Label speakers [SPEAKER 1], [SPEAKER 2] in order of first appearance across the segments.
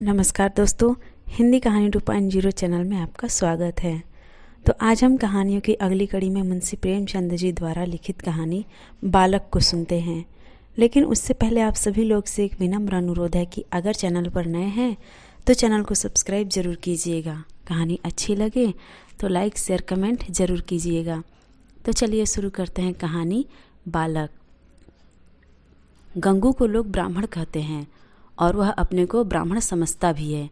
[SPEAKER 1] नमस्कार दोस्तों, हिंदी कहानी 2.0 चैनल में आपका स्वागत है। तो आज हम कहानियों की अगली कड़ी में मुंशी प्रेमचंद जी द्वारा लिखित कहानी बालक को सुनते हैं। लेकिन उससे पहले आप सभी लोग से एक विनम्र अनुरोध है कि अगर चैनल पर नए हैं तो चैनल को सब्सक्राइब ज़रूर कीजिएगा। कहानी अच्छी लगे तो लाइक शेयर कमेंट ज़रूर कीजिएगा। तो चलिए शुरू करते हैं कहानी बालक। गंगू को लोग ब्राह्मण कहते हैं और वह अपने को ब्राह्मण समझता भी है।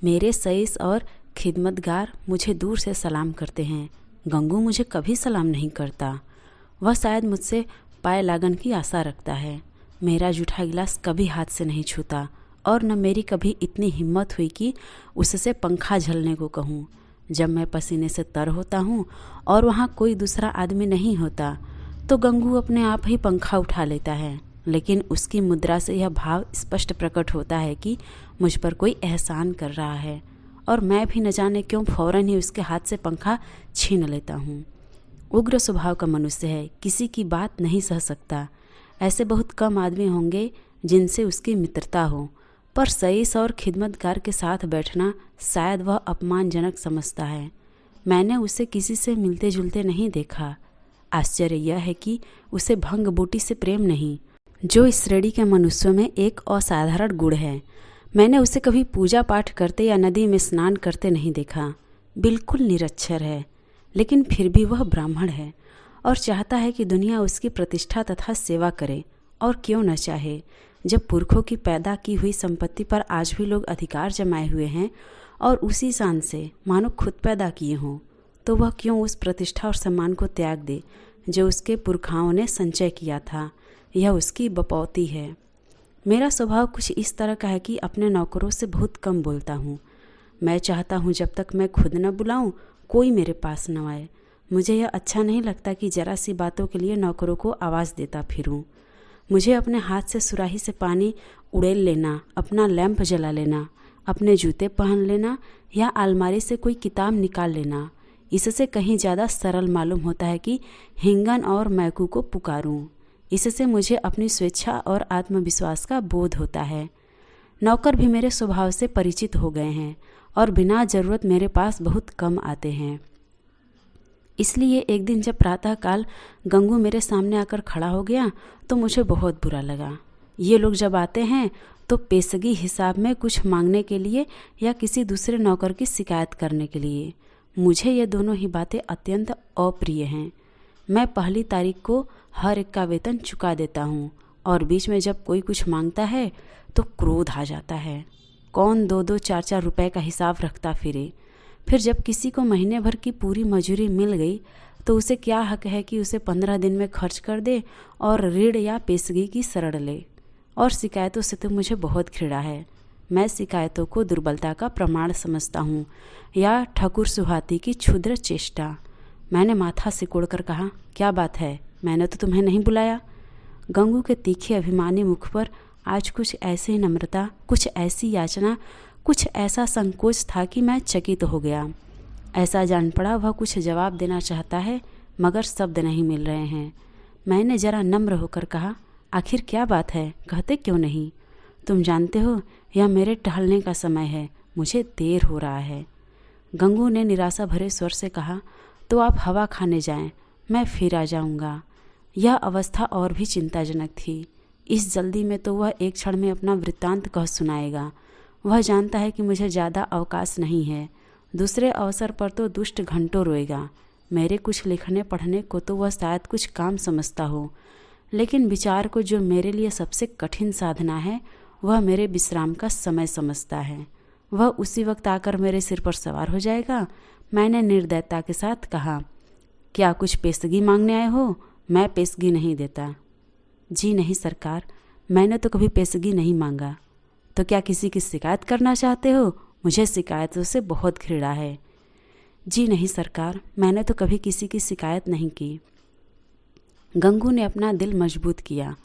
[SPEAKER 1] मेरे सईस और खिदमतगार मुझे दूर से सलाम करते हैं। गंगू मुझे कभी सलाम नहीं करता। वह शायद मुझसे पाए लागन की आशा रखता है। मेरा जूठा गिलास कभी हाथ से नहीं छूता और न मेरी कभी इतनी हिम्मत हुई कि उससे पंखा झलने को कहूँ। जब मैं पसीने से तर होता हूँ और वहाँ कोई दूसरा आदमी नहीं होता तो गंगू अपने आप ही पंखा उठा लेता है। लेकिन उसकी मुद्रा से यह भाव स्पष्ट प्रकट होता है कि मुझ पर कोई एहसान कर रहा है और मैं भी न जाने क्यों फौरन ही उसके हाथ से पंखा छीन लेता हूँ। उग्र स्वभाव का मनुष्य है, किसी की बात नहीं सह सकता। ऐसे बहुत कम आदमी होंगे जिनसे उसकी मित्रता हो, पर सईस और खिदमतगार के साथ बैठना शायद वह अपमानजनक समझता है। मैंने उसे किसी से मिलते जुलते नहीं देखा। आश्चर्य यह है कि उसे भंग बूटी से प्रेम नहीं, जो इस श्रेणी के मनुष्यों में एक असाधारण गुण है। मैंने उसे कभी पूजा पाठ करते या नदी में स्नान करते नहीं देखा। बिल्कुल निरक्षर है, लेकिन फिर भी वह ब्राह्मण है और चाहता है कि दुनिया उसकी प्रतिष्ठा तथा सेवा करे। और क्यों न चाहे, जब पुरखों की पैदा की हुई संपत्ति पर आज भी लोग अधिकार जमाए हुए हैं और उसी शान से मानो खुद पैदा किए हों, तो वह क्यों उस प्रतिष्ठा और सम्मान को त्याग दे जो उसके पुरखाओं ने संचय किया था। यह उसकी बपौती है। मेरा स्वभाव कुछ इस तरह का है कि अपने नौकरों से बहुत कम बोलता हूँ। मैं चाहता हूँ जब तक मैं खुद न बुलाऊँ कोई मेरे पास न आए। मुझे यह अच्छा नहीं लगता कि जरा सी बातों के लिए नौकरों को आवाज़ देता फिरूँ। मुझे अपने हाथ से सुराही से पानी उड़ेल लेना, अपना लैंप जला लेना, अपने जूते पहन लेना या अलमारी से कोई किताब निकाल लेना, इससे कहीं ज़्यादा सरल मालूम होता है कि हिंगन और मैकू को पुकारूँ। इससे मुझे अपनी स्वेच्छा और आत्मविश्वास का बोध होता है। नौकर भी मेरे स्वभाव से परिचित हो गए हैं और बिना ज़रूरत मेरे पास बहुत कम आते हैं। इसलिए एक दिन जब प्रातःकाल गंगू मेरे सामने आकर खड़ा हो गया तो मुझे बहुत बुरा लगा। ये लोग जब आते हैं तो पेशगी हिसाब में कुछ मांगने के लिए या किसी दूसरे नौकर की शिकायत करने के लिए। मुझे ये दोनों ही बातें अत्यंत अप्रिय हैं। मैं पहली तारीख को हर एक का वेतन चुका देता हूँ और बीच में जब कोई कुछ मांगता है तो क्रोध आ जाता है। कौन 2-2, 4-4 रुपए का हिसाब रखता फिरे। फिर जब किसी को महीने भर की पूरी मजूरी मिल गई तो उसे क्या हक है कि उसे 15 दिन में खर्च कर दे और ऋण या पेशगी की शरण ले। और शिकायतों से तो मुझे बहुत घृणा है। मैं शिकायतों को दुर्बलता का प्रमाण समझता हूँ या ठकुर सुहाती की क्षुद्र चेष्टा। मैंने माथा सिकोड़कर कहा, क्या बात है, मैंने तो तुम्हें नहीं बुलाया। गंगू के तीखे अभिमानी मुख पर आज कुछ ऐसी नम्रता, कुछ ऐसी याचना, कुछ ऐसा संकोच था कि मैं चकित हो गया। ऐसा जान पड़ा वह कुछ जवाब देना चाहता है मगर शब्द नहीं मिल रहे हैं। मैंने जरा नम्र होकर कहा, आखिर क्या बात है, कहते क्यों नहीं? तुम जानते हो यह मेरे टहलने का समय है, मुझे देर हो रहा है। गंगू ने निराशा भरे स्वर से कहा, तो आप हवा खाने जाएं, मैं फिर आ जाऊंगा। यह अवस्था और भी चिंताजनक थी। इस जल्दी में तो वह एक क्षण में अपना वृत्तांत कह सुनाएगा। वह जानता है कि मुझे ज़्यादा अवकाश नहीं है। दूसरे अवसर पर तो दुष्ट घंटों रोएगा। मेरे कुछ लिखने पढ़ने को तो वह शायद कुछ काम समझता हो, लेकिन विचार को जो मेरे लिए सबसे कठिन साधना है वह मेरे विश्राम का समय समझता है। वह उसी वक्त आकर मेरे सिर पर सवार हो जाएगा। मैंने निर्दयता के साथ कहा, क्या कुछ पेशगी मांगने आए हो? मैं पेशगी नहीं देता। जी नहीं सरकार, मैंने तो कभी पेशगी नहीं मांगा। तो क्या किसी की शिकायत करना चाहते हो? मुझे शिकायतों से बहुत घृणा है। जी नहीं सरकार, मैंने तो कभी किसी की शिकायत नहीं की। गंगू ने अपना दिल मजबूत किया।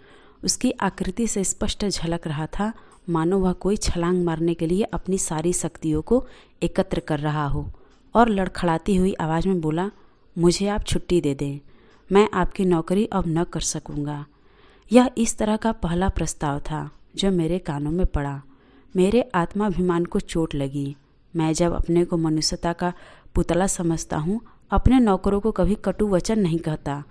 [SPEAKER 1] उसकी आकृति से स्पष्ट झलक रहा था मानो वह कोई छलांग मारने के लिए अपनी सारी शक्तियों को एकत्र कर रहा हो और लड़खड़ाती हुई आवाज़ में बोला, मुझे आप छुट्टी दे दें, मैं आपकी नौकरी अब न कर सकूँगा। यह इस तरह का पहला प्रस्ताव था जो मेरे कानों में पड़ा। मेरे आत्माभिमान को चोट लगी। मैं जब अपने को मनुष्यता का पुतला समझता हूँ, अपने नौकरों को कभी कटु वचन नहीं कहता,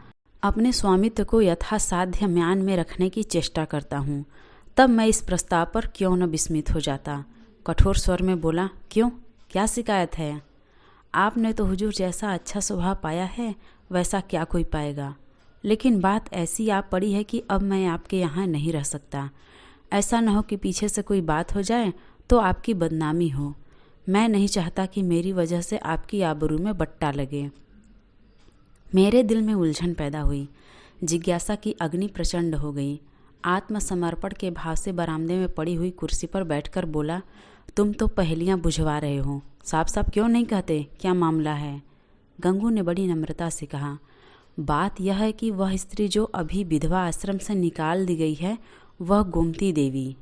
[SPEAKER 1] अपने स्वामित्व को यथासाध्य म्यान में रखने की चेष्टा करता हूँ, तब मैं इस प्रस्ताव पर क्यों न विस्मित हो जाता। कठोर स्वर में बोला, क्यों, क्या शिकायत है? आपने तो हुजूर जैसा अच्छा स्वभाव पाया है वैसा क्या कोई पाएगा, लेकिन बात ऐसी आ पड़ी है कि अब मैं आपके यहाँ नहीं रह सकता। ऐसा न हो कि पीछे से कोई बात हो जाए तो आपकी बदनामी हो। मैं नहीं चाहता कि मेरी वजह से आपकी आबरू में बट्टा लगे। मेरे दिल में उलझन पैदा हुई, जिज्ञासा की अग्नि प्रचंड हो गई। आत्मसमर्पण के भाव से बरामदे में पड़ी हुई कुर्सी पर बैठकर बोला, तुम तो पहेलियां बुझवा रहे हो, साफ साफ क्यों नहीं कहते, क्या मामला है? गंगू ने बड़ी नम्रता से कहा, बात यह है कि वह स्त्री जो अभी विधवा आश्रम से निकाल दी गई है, वह गोमती देवी।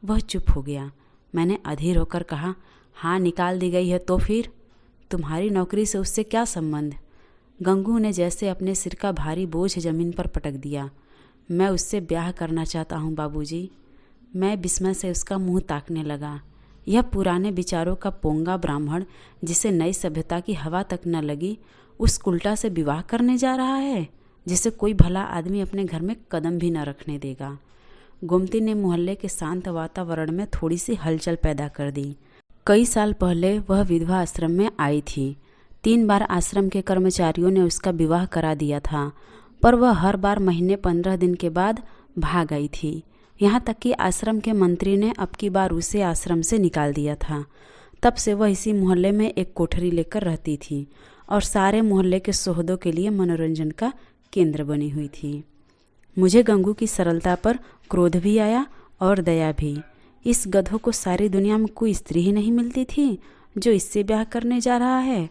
[SPEAKER 1] वह चुप हो गया। मैंने अधीर होकर कहा, हाँ निकाल दी गई है तो फिर तुम्हारी नौकरी से उससे क्या संबंध? गंगू ने जैसे अपने सिर का भारी बोझ जमीन पर पटक दिया। मैं उससे ब्याह करना चाहता हूँ बाबूजी। मैं विस्मय से उसका मुंह ताकने लगा। यह पुराने विचारों का पोंगा ब्राह्मण, जिसे नई सभ्यता की हवा तक न लगी, उस उल्टा से विवाह करने जा रहा है जिसे कोई भला आदमी अपने घर में कदम भी न रखने देगा। गोमती ने मोहल्ले के शांत वातावरण में थोड़ी सी हलचल पैदा कर दी। कई साल पहले वह विधवा आश्रम में आई थी। 3 बार आश्रम के कर्मचारियों ने उसका विवाह करा दिया था, पर वह हर बार महीने 15 दिन के बाद भाग आई थी। यहाँ तक कि आश्रम के मंत्री ने अब की बार उसे आश्रम से निकाल दिया था। तब से वह इसी मोहल्ले में एक कोठरी लेकर रहती थी और सारे मोहल्ले के सोहदों के लिए मनोरंजन का केंद्र बनी हुई थी। मुझे गंगू की सरलता पर क्रोध भी आया और दया भी। इस गधों को सारी दुनिया में कोई स्त्री ही नहीं मिलती थी जो इससे ब्याह करने जा रहा है।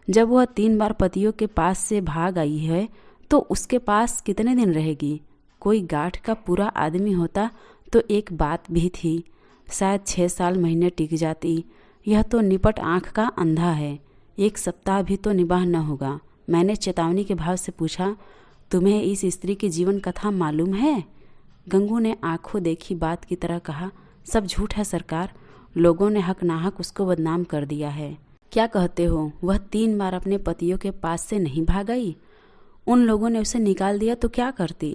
[SPEAKER 1] जब वह 3 बार पतियों के पास से भाग आई है तो उसके पास कितने दिन रहेगी? कोई गांठ का पूरा आदमी होता तो एक बात भी थी, शायद 6 साल महीने टिक जाती। यह तो निपट आँख का अंधा है, 1 सप्ताह भी तो निबाह न होगा। मैंने चेतावनी के भाव से पूछा, तुम्हें इस स्त्री की जीवन कथा मालूम है? गंगू ने आंखों देखी बात की तरह कहा, सब झूठ है सरकार। लोगों ने हक नाहक उसको बदनाम कर दिया है। क्या कहते हो, वह 3 बार अपने पतियों के पास से नहीं भाग आई? उन लोगों ने उसे निकाल दिया तो क्या करती?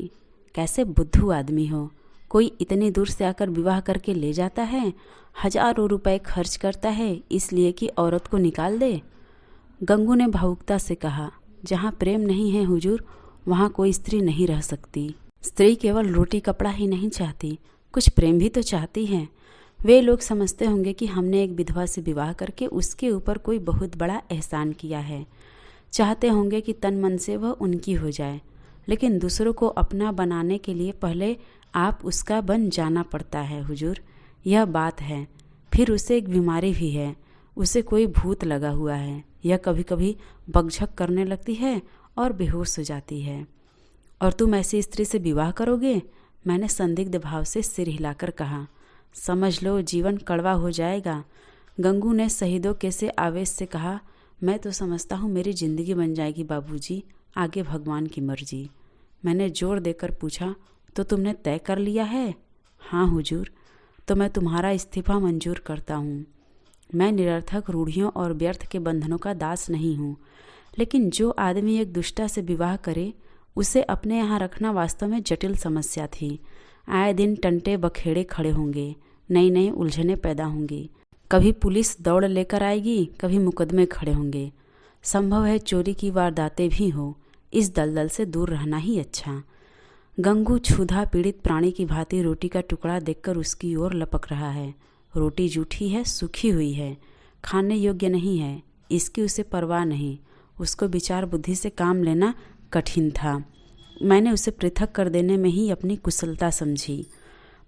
[SPEAKER 1] कैसे बुद्धू आदमी हो, कोई इतनी दूर से आकर विवाह करके ले जाता है, हजारों रुपए खर्च करता है इसलिए कि औरत को निकाल दे। गंगू ने भावुकता से कहा, जहाँ प्रेम नहीं है हुजूर, वहाँ कोई स्त्री नहीं रह सकती। स्त्री केवल रोटी कपड़ा ही नहीं चाहती, कुछ प्रेम भी तो चाहती है। वे लोग समझते होंगे कि हमने एक विधवा से विवाह करके उसके ऊपर कोई बहुत बड़ा एहसान किया है। चाहते होंगे कि तन मन से वह उनकी हो जाए, लेकिन दूसरों को अपना बनाने के लिए पहले आप उसका बन जाना पड़ता है हुजूर, यह बात है। फिर उसे एक बीमारी भी है, उसे कोई भूत लगा हुआ है। यह कभी कभी बकझक करने लगती है और बेहोश हो जाती है। और तुम ऐसी स्त्री से विवाह करोगे? मैंने संदिग्ध भाव से सिर हिलाकर कहा, समझ लो जीवन कड़वा हो जाएगा। गंगू ने शहीदों के से आवेश से कहा, मैं तो समझता हूँ मेरी जिंदगी बन जाएगी बाबूजी, आगे भगवान की मर्जी। मैंने जोर देकर पूछा, तो तुमने तय कर लिया है? हाँ हुजूर। तो मैं तुम्हारा इस्तीफा मंजूर करता हूँ। मैं निरर्थक रूढ़ियों और व्यर्थ के बंधनों का दास नहीं हूँ, लेकिन जो आदमी एक दुष्टा से विवाह करे उसे अपने यहाँ रखना वास्तव में जटिल समस्या थी। आए दिन टंटे बखेड़े खड़े होंगे, नई नई उलझनें पैदा होंगी। कभी पुलिस दौड़ लेकर आएगी, कभी मुकदमे खड़े होंगे। संभव है चोरी की वारदातें भी हो। इस दलदल से दूर रहना ही अच्छा। गंगू क्षुधा पीड़ित प्राणी की भांति रोटी का टुकड़ा देखकर उसकी ओर लपक रहा है। रोटी जूठी है, सूखी हुई है, खाने योग्य नहीं है, इसकी उसे परवाह नहीं। उसको विचार बुद्धि से काम लेना कठिन था। मैंने उसे पृथक कर देने में ही अपनी कुशलता समझी।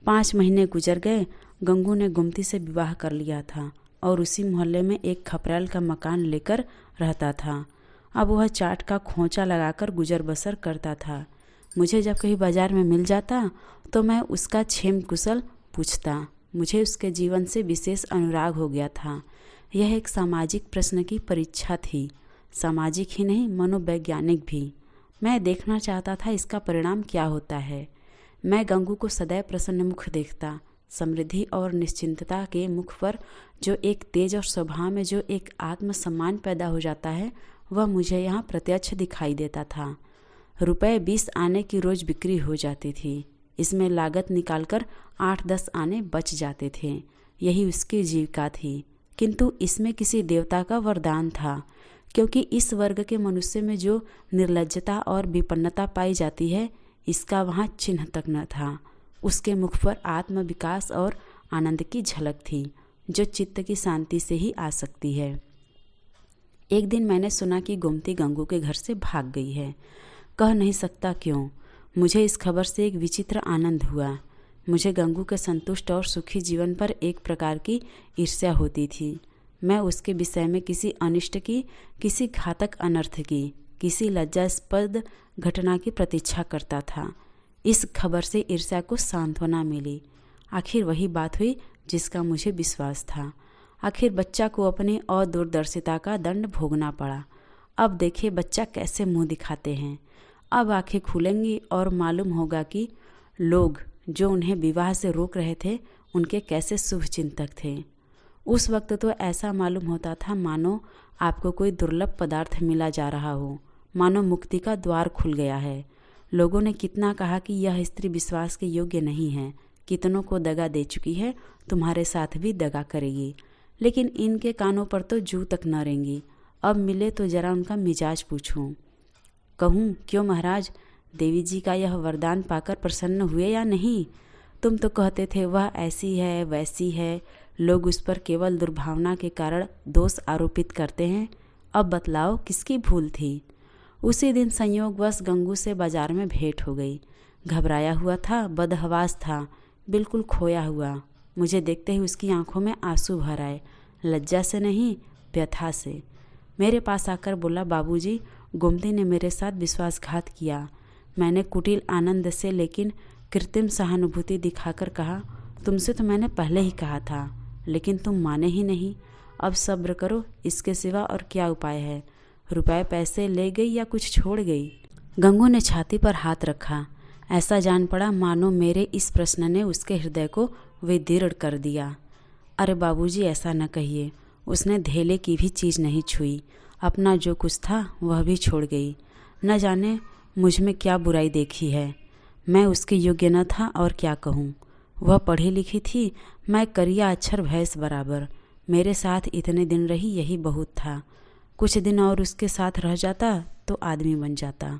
[SPEAKER 1] 5 महीने गुजर गए। गंगू ने गोमती से विवाह कर लिया था और उसी मोहल्ले में एक खपरेल का मकान लेकर रहता था। अब वह चाट का खोंचा लगाकर गुजर बसर करता था। मुझे जब कहीं बाजार में मिल जाता तो मैं उसका क्षेम कुशल पूछता। मुझे उसके जीवन से विशेष अनुराग हो गया था। यह एक सामाजिक प्रश्न की परीक्षा थी, सामाजिक ही नहीं मनोवैज्ञानिक भी। मैं देखना चाहता था इसका परिणाम क्या होता है। मैं गंगू को सदैव प्रसन्न मुख देखता, समृद्धि और निश्चिंतता के मुख पर जो एक तेज और स्वभाव में जो एक आत्मसम्मान पैदा हो जाता है, वह मुझे यहाँ प्रत्यक्ष दिखाई देता था। रुपए 20 आने की रोज बिक्री हो जाती थी। इसमें लागत निकालकर 8-10 आने बच जाते थे। यही उसकी जीविका थी। किंतु इसमें किसी देवता का वरदान था, क्योंकि इस वर्ग के मनुष्य में जो निर्लज्जता और विपन्नता पाई जाती है, इसका वहाँ चिन्ह तक न था। उसके मुख पर आत्म विकास और आनंद की झलक थी, जो चित्त की शांति से ही आ सकती है। एक दिन मैंने सुना कि गोमती गंगू के घर से भाग गई है। कह नहीं सकता क्यों, मुझे इस खबर से एक विचित्र आनंद हुआ। मुझे गंगू के संतुष्ट और सुखी जीवन पर एक प्रकार की ईर्ष्या होती थी। मैं उसके विषय में किसी अनिष्ट की, किसी घातक अनर्थ की, किसी लज्जास्पद घटना की प्रतीक्षा करता था। इस खबर से ईर्ष्या को सांत्वना मिली। आखिर वही बात हुई जिसका मुझे विश्वास था। आखिर बच्चा को अपनी अदूरदर्शिता का दंड भोगना पड़ा। अब देखिए बच्चा कैसे मुंह दिखाते हैं। अब आंखें खुलेंगी और मालूम होगा कि लोग जो उन्हें विवाह से रोक रहे थे, उनके कैसे शुभ चिंतक थे। उस वक्त तो ऐसा मालूम होता था मानो आपको कोई दुर्लभ पदार्थ मिला जा रहा हो, मानो मुक्ति का द्वार खुल गया है। लोगों ने कितना कहा कि यह स्त्री विश्वास के योग्य नहीं है, कितनों को दगा दे चुकी है, तुम्हारे साथ भी दगा करेगी। लेकिन इनके कानों पर तो जू तक न रेंगी। अब मिले तो जरा उनका मिजाज पूछूं। कहूँ क्यों महाराज, देवी जी का यह वरदान पाकर प्रसन्न हुए या नहीं? तुम तो कहते थे वह ऐसी है वैसी है, लोग उस पर केवल दुर्भावना के कारण दोष आरोपित करते हैं। अब बतलाओ किसकी भूल थी? उसी दिन संयोगवश गंगू से बाजार में भेंट हो गई। घबराया हुआ था, बदहवास था, बिल्कुल खोया हुआ। मुझे देखते ही उसकी आंखों में आंसू भर आए, लज्जा से नहीं व्यथा से। मेरे पास आकर बोला, बाबूजी, गोमती ने मेरे साथ विश्वासघात किया। मैंने कुटिल आनंद से लेकिन कृत्रिम सहानुभूति दिखाकर कहा, तुमसे तो मैंने पहले ही कहा था, लेकिन तुम माने ही नहीं। अब सब्र करो, इसके सिवा और क्या उपाय है? रुपए पैसे ले गई या कुछ छोड़ गई? गंगू ने छाती पर हाथ रखा। ऐसा जान पड़ा मानो मेरे इस प्रश्न ने उसके हृदय को विदीर्ण कर दिया। अरे बाबूजी, ऐसा न कहिए। उसने धेले की भी चीज़ नहीं छुई। अपना जो कुछ था वह भी छोड़ गई। न जाने मुझ में क्या बुराई देखी है। मैं उसके योग्य न था और क्या कहूँ। वह पढ़ी लिखी थी, मैं करिया अक्षर भैंस बराबर। मेरे साथ इतने दिन रही, यही बहुत था। कुछ दिन और उसके साथ रह जाता तो आदमी बन जाता।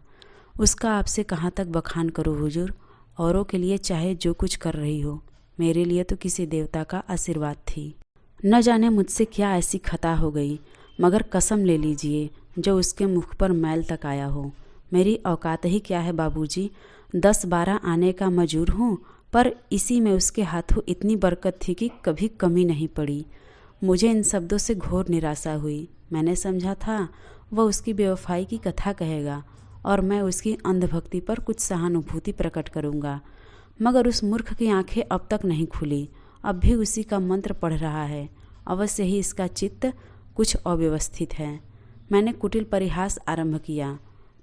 [SPEAKER 1] उसका आपसे कहाँ तक बखान करूँ हुजूर। औरों के लिए चाहे जो कुछ कर रही हो, मेरे लिए तो किसी देवता का आशीर्वाद थी। न जाने मुझसे क्या ऐसी खता हो गई, मगर कसम ले लीजिए जो उसके मुख पर मैल तक आया हो। मेरी औकात ही क्या है बाबूजी, 10-12 आने का मजूर हूँ, पर इसी में उसके हाथों इतनी बरकत थी कि कभी कमी नहीं पड़ी। मुझे इन शब्दों से घोर निराशा हुई। मैंने समझा था वह उसकी बेवफाई की कथा कहेगा और मैं उसकी अंधभक्ति पर कुछ सहानुभूति प्रकट करूँगा, मगर उस मूर्ख की आंखें अब तक नहीं खुली। अब भी उसी का मंत्र पढ़ रहा है। अवश्य ही इसका चित्त कुछ अव्यवस्थित है। मैंने कुटिल परिहास आरंभ किया,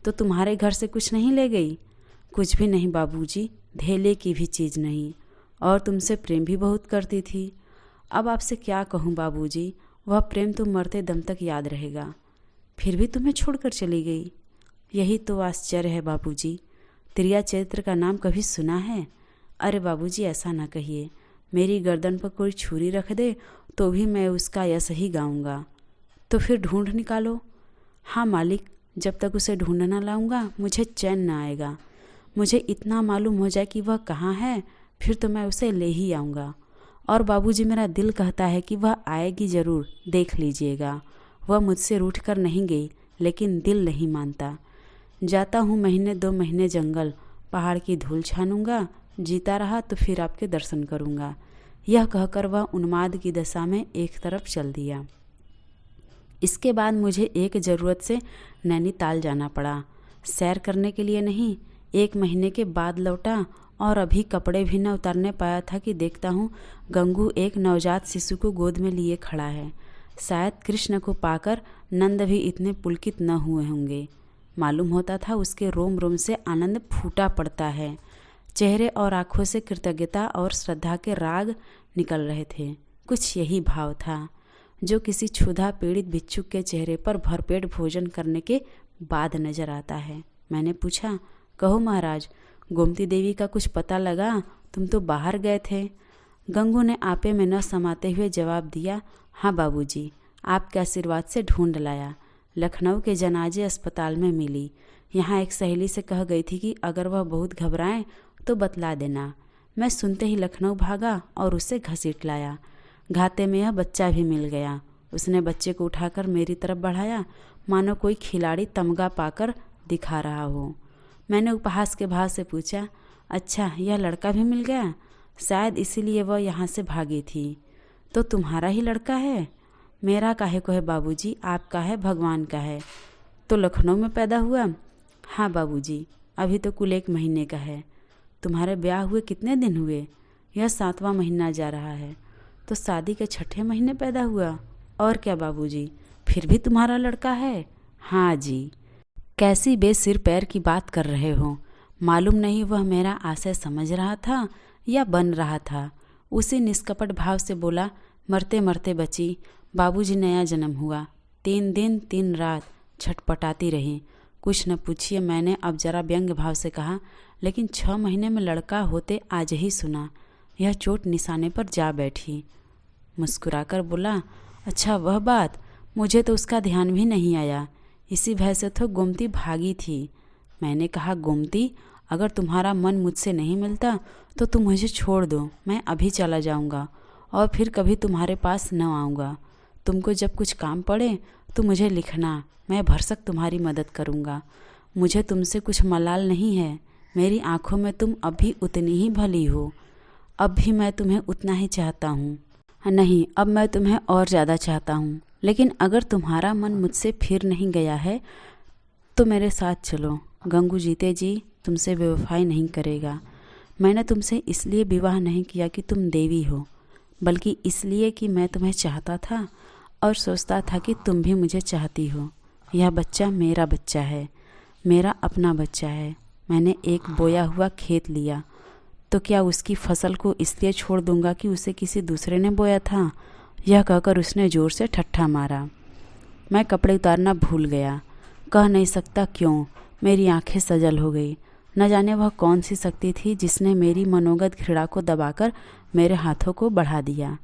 [SPEAKER 1] तो तुम्हारे घर से कुछ नहीं ले गई? कुछ भी नहीं बाबूजी, धेले की भी चीज़ नहीं। और तुमसे प्रेम भी बहुत करती थी। अब आपसे क्या कहूँ बाबूजी, वह प्रेम तो मरते दम तक याद रहेगा। फिर भी तुम्हें छोड़कर चली गई। यही तो आश्चर्य है बाबूजी। त्रिया चरित्र का नाम कभी सुना है? अरे बाबूजी, ऐसा ना कहिए। मेरी गर्दन पर कोई छुरी रख दे तो भी मैं उसका यश ही गाऊंगा। तो फिर ढूंढ निकालो। हाँ मालिक, जब तक उसे ढूंढ ना लाऊंगा मुझे चैन ना आएगा। मुझे इतना मालूम हो जाए कि वह कहाँ है, फिर तो मैं उसे ले ही आऊँगा। और बाबूजी, मेरा दिल कहता है कि वह आएगी ज़रूर, देख लीजिएगा। वह मुझसे रूठ कर नहीं गई, लेकिन दिल नहीं मानता। जाता हूँ 1-2 महीने जंगल, पहाड़ की धूल छानूंगा। जीता रहा तो फिर आपके दर्शन करूँगा। यह कहकर वह उन्माद की दशा में एक तरफ चल दिया। इसके बाद मुझे एक ज़रूरत से नैनीताल जाना पड़ा। सैर करने के लिए नहीं। 1 महीने के बाद लौटा और अभी कपड़े भी न उतारने पाया था कि देखता हूँ गंगू एक नवजात शिशु को गोद में लिए खड़ा है। शायद कृष्ण को पाकर नंद भी इतने पुलकित न हुए होंगे। मालूम होता था उसके रोम रोम से आनंद फूटा पड़ता है। चेहरे और आंखों से कृतज्ञता और श्रद्धा के राग निकल रहे थे। कुछ यही भाव था जो किसी क्षुधा पीड़ित भिक्षुक के चेहरे पर भरपेट भोजन करने के बाद नजर आता है। मैंने पूछा, कहो महाराज, गोमती देवी का कुछ पता लगा? तुम तो बाहर गए थे। गंगू ने आपे में न समाते हुए जवाब दिया, हाँ बाबूजी, आपके आशीर्वाद से ढूंढ लाया। लखनऊ के जनाजे अस्पताल में मिली। यहाँ एक सहेली से कह गई थी कि अगर वह बहुत घबराएं तो बतला देना। मैं सुनते ही लखनऊ भागा और उसे घसीट लाया। घाते में यह बच्चा भी मिल गया। उसने बच्चे को उठाकर मेरी तरफ बढ़ाया, मानो कोई खिलाड़ी तमगा पाकर दिखा रहा हो। मैंने उपहास के भाव से पूछा, अच्छा, यह लड़का भी मिल गया? शायद इसीलिए वह यहाँ से भागी थी। तो तुम्हारा ही लड़का है? मेरा काहे को है बाबूजी, आपका है, भगवान का है। तो लखनऊ में पैदा हुआ? हाँ बाबूजी, अभी तो कुल 1 महीने का है। तुम्हारे ब्याह हुए कितने दिन हुए? यह 7वां महीना जा रहा है। तो शादी के 6ठे महीने पैदा हुआ। और क्या बाबूजी, फिर भी तुम्हारा लड़का है? हाँ जी। कैसी बेसिर पैर की बात कर रहे हो? मालूम नहीं वह मेरा आशय समझ रहा था या बन रहा था। उसी निष्कपट भाव से बोला, मरते मरते बची, बाबूजी नया जन्म हुआ। 3 दिन 3 रात छटपटाती रही। कुछ न पूछिए, मैंने अब जरा व्यंग भाव से कहा, लेकिन 6 महीने में लड़का होते आज ही सुना। यह चोट निशाने पर जा बैठी। मुस्कुराकर बोला, अच्छा वह बात, मुझे तो उसका ध्यान भी नहीं आया। इसी भय से तो गोमती भागी थी। मैंने कहा, गोमती, अगर तुम्हारा मन मुझसे नहीं मिलता तो तुम मुझे छोड़ दो, मैं अभी चला जाऊंगा और फिर कभी तुम्हारे पास न आऊँगा। तुमको जब कुछ काम पड़े तो मुझे लिखना, मैं भरसक तुम्हारी मदद करूँगा। मुझे तुमसे कुछ मलाल नहीं है। मेरी आँखों में तुम अभी उतनी ही भली हो। अब भी मैं तुम्हें उतना ही चाहता हूँ। नहीं, अब मैं तुम्हें और ज़्यादा चाहता हूँ। लेकिन अगर तुम्हारा मन मुझसे फिर नहीं गया है तो मेरे साथ चलो। गंगू जीते जी तुमसे बेवफाई नहीं करेगा। मैंने तुमसे इसलिए विवाह नहीं किया कि तुम देवी हो, बल्कि इसलिए कि मैं तुम्हें चाहता था और सोचता था कि तुम भी मुझे चाहती हो। यह बच्चा मेरा बच्चा है, मेरा अपना बच्चा है। मैंने एक बोया हुआ खेत लिया तो क्या उसकी फसल को इसलिए छोड़ दूंगा कि उसे किसी दूसरे ने बोया था? यह कहकर उसने ज़ोर से ठट्ठा मारा। मैं कपड़े उतारना भूल गया। कह नहीं सकता क्यों, मेरी आंखें सजल हो गई। न जाने वह कौन सी शक्ति थी जिसने मेरी मनोगत घृणा को दबाकर मेरे हाथों को बढ़ा दिया।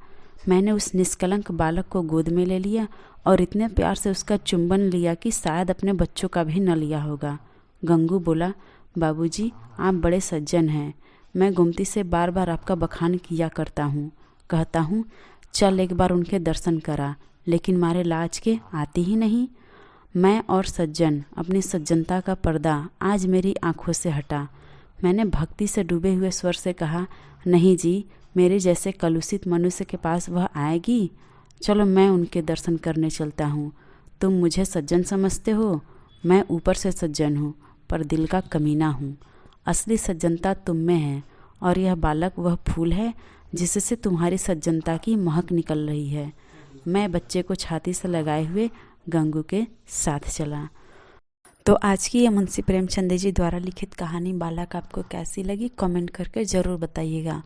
[SPEAKER 1] मैंने उस निष्कलंक बालक को गोद में ले लिया और इतने प्यार से उसका चुंबन लिया कि शायद अपने बच्चों का भी न लिया होगा। गंगू बोला, बाबूजी, आप बड़े सज्जन हैं। मैं गोमती से बार बार आपका बखान किया करता हूँ। कहता हूँ, चल एक बार उनके दर्शन करा, लेकिन मारे लाज के आती ही नहीं। मैं और सज्जन, अपनी सज्जनता का पर्दा आज मेरी आंखों से हटा। मैंने भक्ति से डूबे हुए स्वर से कहा, नहीं जी, मेरे जैसे कलुषित मनुष्य के पास वह आएगी? चलो मैं उनके दर्शन करने चलता हूँ। तुम मुझे सज्जन समझते हो? मैं ऊपर से सज्जन हूँ पर दिल का कमीना हूँ। असली सज्जनता तुम में है और यह बालक वह फूल है जिससे तुम्हारी सज्जनता की महक निकल रही है। मैं बच्चे को छाती से लगाए हुए गंगू के साथ चला। तो आज की यह मुंशी प्रेमचंद जी द्वारा लिखित कहानी बालक आपको कैसी लगी कमेंट करके ज़रूर बताइएगा।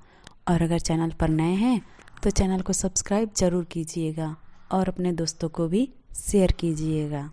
[SPEAKER 1] और अगर चैनल पर नए हैं तो चैनल को सब्सक्राइब ज़रूर कीजिएगा और अपने दोस्तों को भी शेयर कीजिएगा।